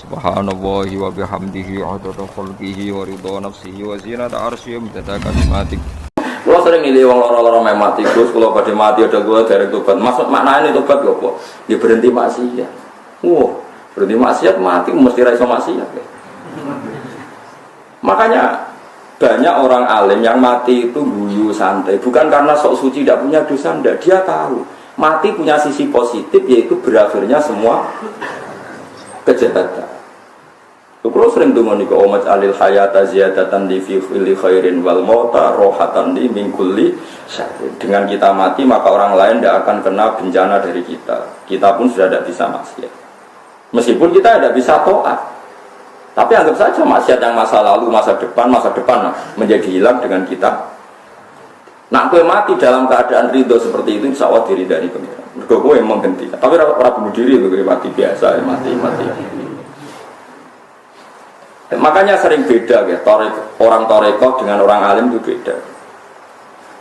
Subhanallahi wa bihamdihi adada khalqihi wa ridha nafsihi wa zinata arsyihi midada kalimatik. Kalau sering milih wong loro-loro mati, Gus, kalau pada mati ada gua derek tobat. Maksud maknanya tobat ya apa? Ya berhenti maksiat. Berhenti maksiat mati mesti ra iso maksiat. Ya. Makanya banyak orang alim yang mati itu guyu santai, bukan karena sok suci tidak punya dosa, enggak. Dia tahu mati punya sisi positif, yaitu berakhirnya semua kejahatan. Kalau sering dengar nih, umat alil hayata ziyadatan di fi'li khairin wal mauta rohatan di mingkuli. Dengan kita mati maka orang lain tidak akan kena bencana dari kita. Kita pun sudah tidak bisa maksiat. Meskipun kita tidak bisa taat, tapi anggap saja maksiat yang masa lalu, masa depan menjadi hilang dengan kita. Nak kue mati dalam keadaan ridho seperti itu, insya Allah diri dari pengiran. Mereka kue menghentikan. Tapi orang bunuh diri itu mati biasa, mati. Makanya sering beda ya, orang toreko dengan orang alim itu beda.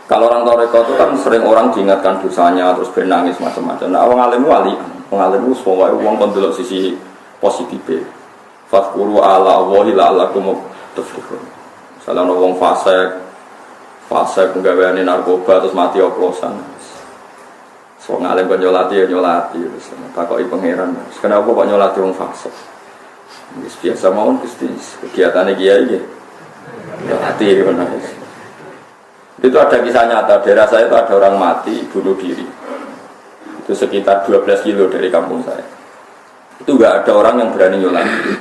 Kalau orang toreko itu kan sering orang diingatkan dosanya terus bernangis macam-macam. Nah orang alim itu semua orang kondelok sisi positif. Fatkuru ala wahi la'alakum tuflihun. Misalnya orang fasik penggaweane narkoba terus mati oplosan. So ngalim kok nyolati terus takoki pangeran. Kenapa kok nyolati wong fasik? Biasa mawon Gusti, kegiatannya kiai ya. Hati gimana? Itu ada kisah nyata, daerah saya itu ada orang mati bunuh diri. Itu sekitar 12 kilo dari kampung saya. Itu enggak ada orang yang berani nyolati.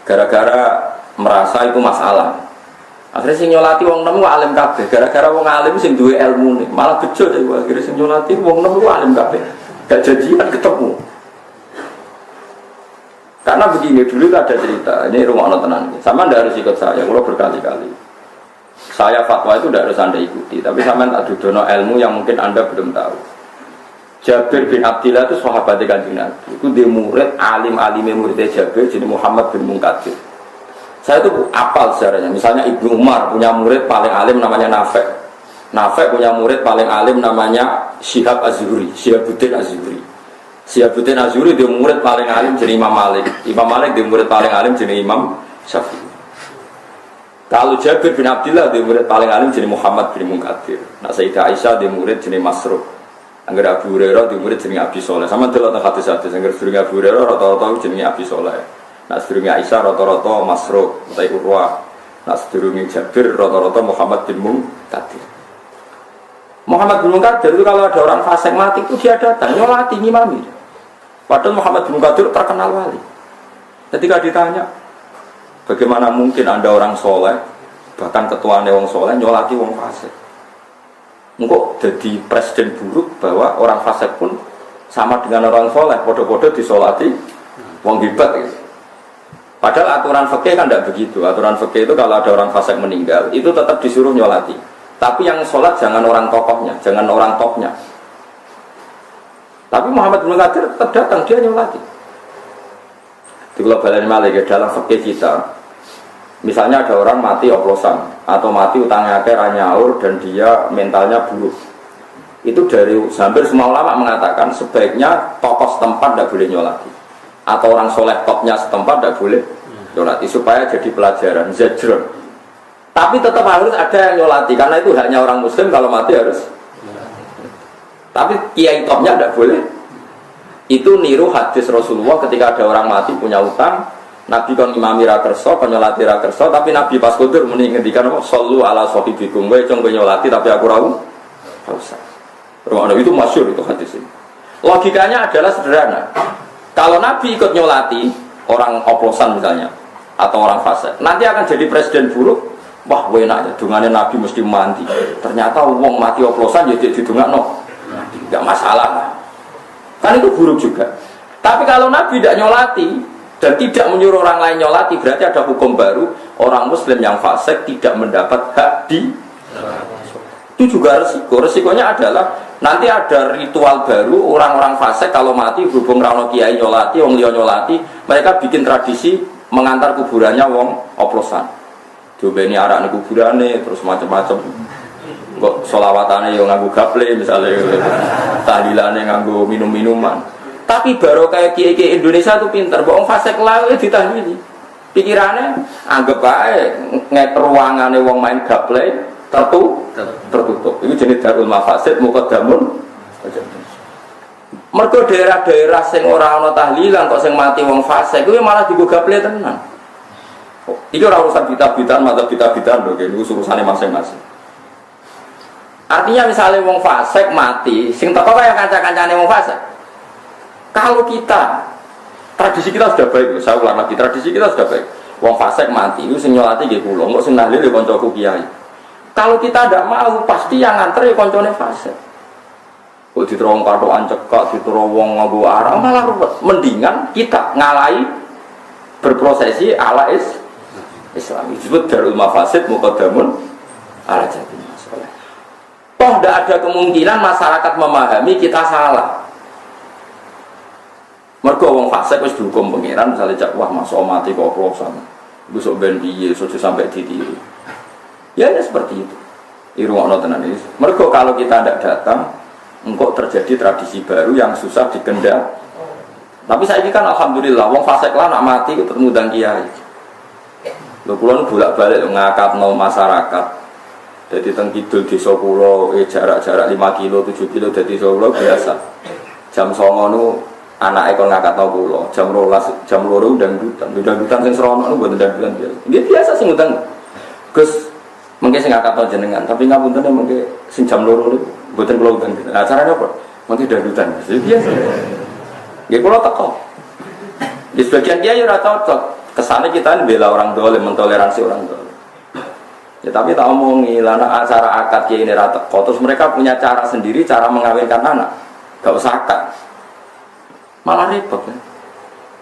Gara-gara merasa itu masalah. Akhirnya sing nyolati wong nemu alim kabeh. Gara-gara wong alim sing duwe ilmu nih, malah bejo deh akhirnya sing nyolati wong nemu alim kabeh. Gak janjian ketemu. Karena begini, dulu ada cerita, ini rumah tenan. Sama ndak harus ikut saya, kalau berkali-kali. Saya fatwa itu tidak harus Anda ikuti, tapi sama tak dudono ilmu yang mungkin Anda belum tahu. Jabir bin Abdillah itu sahabat Kanjeng Nabi. Itu dia murid, alim-alimnya muridnya Jabir, jadi Muhammad bin Munkadir. Saya itu apal sejarahnya. Misalnya Ibnu Umar punya murid paling alim namanya Nafek. Nafek punya murid paling alim namanya Syihab Az-Zuhri, Syihabuddin Az-Zuhri. Syihabuddin Az-Zuhri dia murid paling alim jadi Imam Malik. Imam Malik dia murid paling alim jadi Imam Syafi'i. Kalau Jabir bin Abdillah dia murid paling alim jadi Muhammad bin Munkadir. Nah Sayyidah Aisyah dia murid jadi Masruq. Angger Abu Hurairah dia murid jadi Abi Soleh. Sama delok teng hadis-hadis angger sedurunge Abu Hurairah rata-rata jenenge Abi Soleh. Nah sedurunge Aisyah rata-rata Masruq utawa Urwah. Nah sedurunge Jabir rata-rata Muhammad bin Munkadir. Muhammad bin Munkadir itu kalau ada orang fasik mati itu dia datang nyolati ngimami. Padahal Muhammad bin Munkadir terkenal wali. Ketika ditanya, bagaimana mungkin Anda orang soleh, bahkan ketuanya orang soleh, nyolati orang fasik? Engkau jadi presiden buruk bahwa orang fasik pun sama dengan orang soleh, bodoh-bodoh disolati, wong hebat. Gitu. Padahal aturan fikih kan tidak begitu. Aturan fikih itu kalau ada orang fasik meninggal, itu tetap disuruh nyolati. Tapi yang sholat jangan orang tokohnya, jangan orang topnya. Tapi Muhammad bin Munkadir tetap datang, dia nyolati. Di global Malik dalam fikih kita, misalnya ada orang mati oplosan atau mati utangnya akeh nyaur dan dia mentalnya buruk. Itu dari hampir semua ulama mengatakan sebaiknya tokoh setempat tidak boleh nyolati. Atau orang soleh topnya setempat tidak boleh nyolati supaya jadi pelajaran zajrun. Tapi tetap harus ada yang nyolati karena itu haknya orang muslim kalau mati harus. Tapi kiai topnya tidak boleh. Itu niru hadis Rasulullah ketika ada orang mati punya utang, Nabi kon imami ra kersa, kon nyolati ra kersa, tapi Nabi pas kudur muni ngendikan apa? Shallu ala sahibikum, kowe cung nyolati tapi aku ra usah. Rumah itu masyhur itu hadis ini. Logikanya adalah sederhana. Kalau Nabi ikut nyolati orang oplosan misalnya atau orang fasik, nanti akan jadi presiden buruk. Wah, enak ya, dungane Nabi mesti mandi. Ternyata wong mati oplosan ya didongakno. Enggak masalah lah. Kan itu buruk juga. Tapi kalau Nabi tidak nyolati dan tidak menyuruh orang lain nyolati, berarti ada hukum baru, orang muslim yang fasik tidak mendapat hak di. Itu juga resiko. Resikonya adalah nanti ada ritual baru, orang-orang fasik kalau mati berhubung rano kiai nyolati, wong liya nyolati, mereka bikin tradisi mengantar kuburannya wong oplosan. Diobeni arak ning kuburane terus macam-macam. Kok sholawatane yang nganggo gaple misalnya tahlilane nganggo minum-minuman Tapi baru kayak kiai Indonesia tuh pinter, bohong fasik lah ditahlili. Pikirannya anggap aja nget ruangannya wong main gaplek tertutup. Itu jenis darul mafasid muqaddamun. Mergo daerah-daerah sing ora ana tahlilan kok sing mati wong fasik kuwi malah digo gaplek tenan. Iki ora urusan kitab-kitab atau kitab-kitab lho, iki urusane masing-masing. Artinya misalnya wong fasik mati, sing teko kaya kanca-kancane wong fasik. Kalau kita tradisi kita sudah baik, saya ulang lagi, tradisi kita sudah baik. Wong fasik mati, itu sing nyolati nggih kula, kok sing nahlil ya kancaku kiai. Kalau kita tidak mau, pasti yang nganter ya kancane fasik. Kok diterowong katokan cekak, diterowong nganggo arang malah ruwet. Mendingan kita ngalahi berprosesi ala Islam. Disebut darul mafasid muqaddamun ala jati masalah. Toh tidak ada kemungkinan masyarakat memahami kita salah. Mergo wong fasik wis dihukum pangeran misalnya cak wah masuk mati kok oplosan. Iku sok ben piye sudah sampai ditiru. Ya seperti itu. Irungokno tenan iki. Mergo kalau kita tidak datang, engkau terjadi tradisi baru yang susah dikendal. Tapi saya ini kan alhamdulillah wong fasik lah nak mati itu ngundang kiai. Lho kula bolak-balik ngakatno masyarakat. Jadi teng kidul desa kula jarak-jarak 5 kilo 7 kilo dadi desa kula biasa. Jam 09.00 nu anake kon ngakatno kula, jam 12 jam 2 dangdutan sing serono nu mboten dangdutan biasa. Nggih biasa sing ngundang. Gus mengke sing ngakatno jenengan, tapi ngapunten mengke sing jam 2 niku mboten kula undang. Acarane apa? Mengke dangdutan. Biasa. Nggih kula teko. Di sebagian kiai ora cocok. Kesannya kita bela orang dolim, mentoleransi orang dolim. Ya tapi tak omongi, lana acara akad kiai ini rata. Terus mereka punya cara sendiri, cara mengawinkan anak. Gak usah akad. Malah repot kan.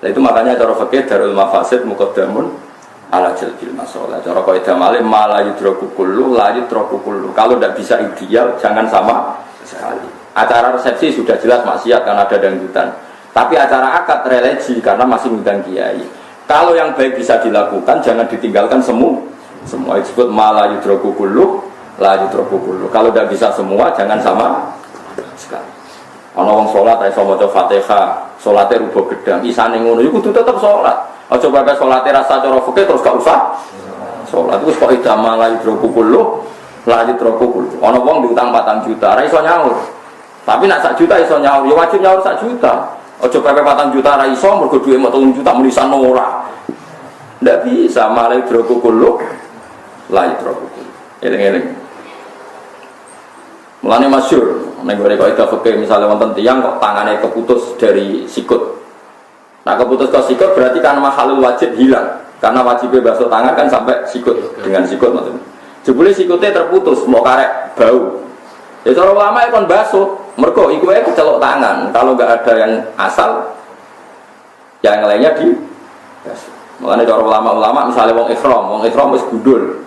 Nah, itu makanya cara fikih darul mafasid muqaddamun ala jalbil masalah. Cara kaidah malih mala yudraku kullu la yudraku kullu. Kalau tidak bisa ideal, jangan sama sekali. Acara resepsi sudah jelas maksiat karena ada dangdutan. Tapi acara akad religi karena masih ngundang kiai. Kalau yang baik bisa dilakukan, jangan ditinggalkan semua. Semua disebut mala yudraku kullu la yudraku kullu. Kalau tidak bisa semua, jangan sama sekali. Ana wong salat iso maca Fatihah, salate rubuh gedang, isane ngono iku kudu tetep salat. Aja bae salate rasa cara fikih terus gak usah salat. Iku kok ida mala yudraku kullu la yudraku kullu. Ana wong diutang 4 juta, ora iso nyaur. Tapi nak 1 juta iso nyaur, ya wajib nyaur 1 juta. Ojo pepe 4 juta ra iso mergo duwe 3 juta menisan ora. Ndak bisa malih droku kulo la droku. Eling-eling. Mulane masyhur ning gore kok fikih misale wonten tiyang kok tangane keputus dari sikut. Nah keputus ke sikut berarti kan mahalul wajib hilang. Karena wajibnya basuh tangan kan sampai sikut dengan sikut maksudnya. Jebule sikutnya terputus mau karek bau. Ya cara ulama kon basuh mergo iku ae kecelok tangan. Kalau enggak ada yang asal yang lainnya di basuh. Makanya cara ulama-ulama misalnya wong ihram wis gundul.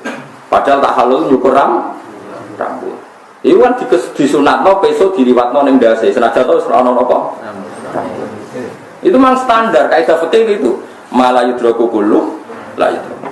Padahal tak halul nyukur rambut. Iku kan disunatno besok diliwatno ning ndase senajan to ora ono napa. Itu memang standar kaidah fikih itu. Mala yudraku kullu la yudraku.